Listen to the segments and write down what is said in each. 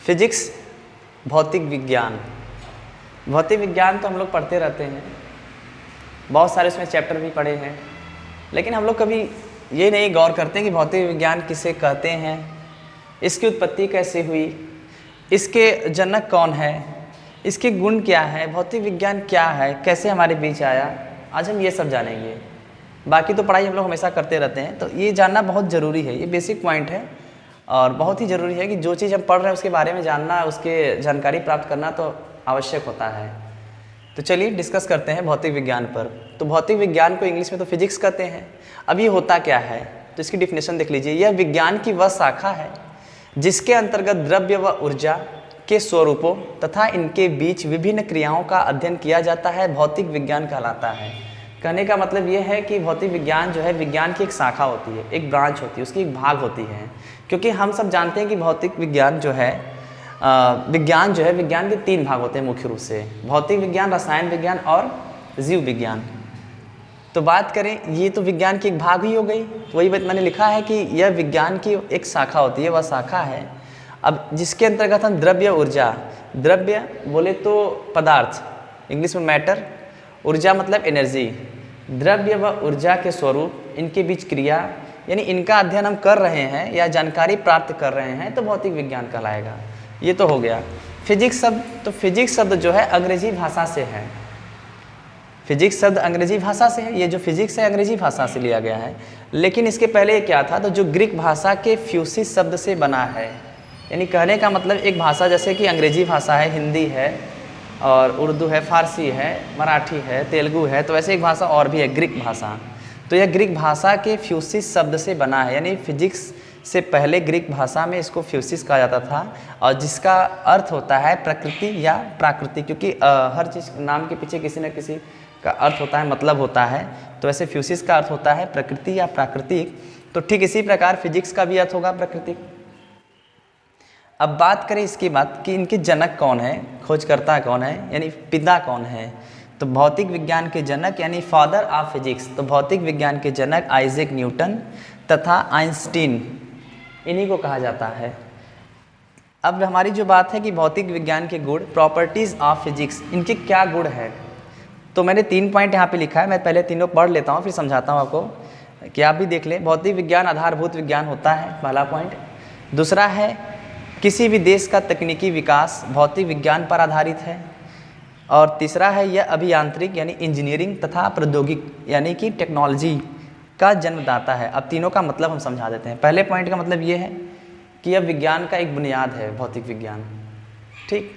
Physics, भौतिक विज्ञान। भौतिक विज्ञान तो हम लोग पढ़ते रहते हैं, बहुत सारे उसमें चैप्टर भी पढ़े हैं, लेकिन हम लोग कभी ये नहीं गौर करते हैं कि भौतिक विज्ञान किसे कहते हैं, इसकी उत्पत्ति कैसे हुई, इसके जनक कौन है, इसके गुण क्या है, भौतिक विज्ञान क्या है, कैसे हमारे बीच आया। आज हम ये सब जानेंगे। बाकी तो पढ़ाई हम लोग हमेशा करते रहते हैं, तो ये जानना बहुत ज़रूरी है। ये बेसिक पॉइंट है और बहुत ही ज़रूरी है कि जो चीज़ हम पढ़ रहे हैं उसके बारे में जानना, उसके जानकारी प्राप्त करना तो आवश्यक होता है। तो चलिए डिस्कस करते हैं भौतिक विज्ञान पर। तो भौतिक विज्ञान को इंग्लिश में तो फिजिक्स कहते हैं। अब ये होता क्या है, तो इसकी डिफिनेशन देख लीजिए। यह विज्ञान की वह शाखा है जिसके अंतर्गत द्रव्य व ऊर्जा के स्वरूपों तथा इनके बीच विभिन्न क्रियाओं का अध्ययन किया जाता है, भौतिक विज्ञान कहलाता है। कहने का मतलब ये है कि भौतिक विज्ञान जो है विज्ञान की एक शाखा होती है, एक ब्रांच होती है, उसकी एक भाग होती है। क्योंकि हम सब जानते हैं कि भौतिक विज्ञान जो है विज्ञान के 3 भाग होते हैं मुख्य रूप से, भौतिक विज्ञान, रसायन विज्ञान और जीव विज्ञान। तो बात करें, ये तो विज्ञान की एक भाग ही हो गई। तो वही बात मैंने लिखा है कि यह विज्ञान की एक शाखा होती है, वह शाखा है अब जिसके अंतर्गत हम द्रव्य ऊर्जा, द्रव्य बोले तो पदार्थ, इंग्लिश में मैटर, ऊर्जा मतलब एनर्जी, द्रव्य व ऊर्जा के स्वरूप, इनके बीच क्रिया, यानी इनका अध्ययन हम कर रहे हैं या जानकारी प्राप्त कर रहे हैं तो भौतिक विज्ञान कहलाएगा। ये तो हो गया। फिजिक्स शब्द, तो फिजिक्स शब्द जो है अंग्रेजी भाषा से है। फिजिक्स शब्द अंग्रेजी भाषा से है। ये जो फिजिक्स है अंग्रेजी भाषा से लिया गया है, लेकिन इसके पहले क्या था, तो जो ग्रीक भाषा के फ्यूसिस शब्द से बना है। यानी कहने का मतलब एक भाषा जैसे कि अंग्रेजी भाषा है, हिंदी है और उर्दू है, फारसी है, मराठी है, तेलुगु है, तो वैसे एक भाषा और भी है ग्रीक भाषा। तो यह ग्रीक भाषा के फ्यूसिस शब्द से बना है, यानी फिजिक्स से पहले ग्रीक भाषा में इसको फ्यूसिस कहा जाता था, और जिसका अर्थ होता है प्रकृति या प्राकृतिक, क्योंकि हर चीज़ नाम के पीछे किसी न किसी का अर्थ होता है, मतलब होता है। तो वैसे फ्यूसिस का अर्थ होता है प्रकृति या प्राकृतिक, तो ठीक इसी प्रकार फिजिक्स का भी अर्थ होगा प्राकृतिक। अब बात करें इसकी बात कि इनके जनक कौन है, खोजकर्ता कौन है, यानी पिता कौन है। तो भौतिक विज्ञान के जनक यानी फादर ऑफ फिजिक्स, तो भौतिक विज्ञान के जनक आइजैक न्यूटन तथा आइंस्टीन, इन्हीं को कहा जाता है। अब हमारी जो बात है कि भौतिक विज्ञान के गुण, प्रॉपर्टीज़ ऑफ फिजिक्स, इनके क्या गुण है, तो मैंने 3 पॉइंट यहाँ पे लिखा है। मैं पहले तीनों पढ़ लेता हूँ, फिर समझाता हूँ आपको कि आप भी देख लें। भौतिक विज्ञान आधारभूत विज्ञान होता है, पहला पॉइंट। दूसरा है किसी भी देश का तकनीकी विकास भौतिक विज्ञान पर आधारित है। और तीसरा है यह अभियांत्रिक यानी इंजीनियरिंग तथा प्रौद्योगिक यानी कि टेक्नोलॉजी का जन्मदाता है। अब तीनों का मतलब हम समझा देते हैं। पहले पॉइंट का मतलब ये है कि यह विज्ञान का एक बुनियाद है, भौतिक विज्ञान, ठीक,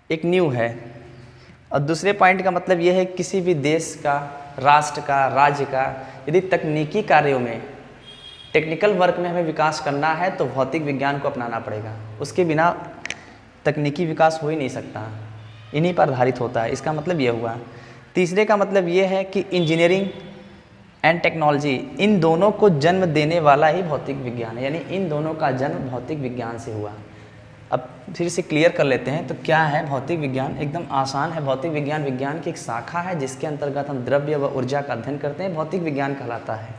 एक नींव है। और दूसरे पॉइंट का मतलब ये है किसी भी देश का, राष्ट्र का, राज्य का यदि तकनीकी कार्यों में, टेक्निकल वर्क में हमें विकास करना है तो भौतिक विज्ञान को अपनाना पड़ेगा। उसके बिना तकनीकी विकास हो ही नहीं सकता, इन्हीं पर आधारित होता है। इसका मतलब ये हुआ। तीसरे का मतलब ये है कि इंजीनियरिंग एंड टेक्नोलॉजी, इन दोनों को जन्म देने वाला ही भौतिक विज्ञान है, यानी इन दोनों का जन्म भौतिक विज्ञान से हुआ। अब फिर से क्लियर कर लेते हैं, तो क्या है भौतिक विज्ञान। एकदम आसान है। भौतिक विज्ञान विज्ञान की एक शाखा है जिसके अंतर्गत हम द्रव्य व ऊर्जा का अध्ययन करते हैं, भौतिक विज्ञान कहलाता है।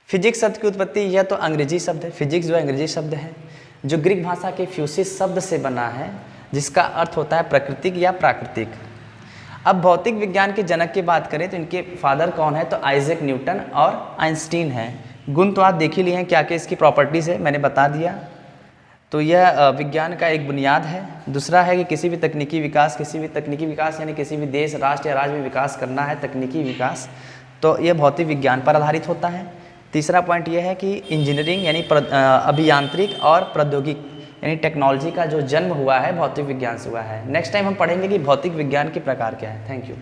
फिजिक्स शब्द की उत्पत्ति, यह तो अंग्रेजी शब्द है, फिजिक्स जो अंग्रेजी शब्द है जो ग्रीक भाषा के फ्यूसिस शब्द से बना है, जिसका अर्थ होता है प्राकृतिक या प्राकृतिक। अब भौतिक विज्ञान के जनक की बात करें तो इनके फादर कौन है, तो आइजैक न्यूटन और आइंस्टीन है। गुण तो आप देख ही लिए हैं, क्या क्या इसकी प्रॉपर्टीज़ है, मैंने बता दिया। तो यह विज्ञान का एक बुनियाद है। दूसरा है कि किसी भी तकनीकी विकास यानी किसी भी देश, राष्ट्र या राज्य में विकास करना है, तकनीकी विकास, तो यह भौतिक विज्ञान पर आधारित होता है। तीसरा पॉइंट यह है कि इंजीनियरिंग यानी अभियांत्रिक और प्रौद्योगिक यानी टेक्नोलॉजी का जो जन्म हुआ है भौतिक विज्ञान से हुआ है। नेक्स्ट टाइम हम पढ़ेंगे कि भौतिक विज्ञान के प्रकार क्या है। Thank you.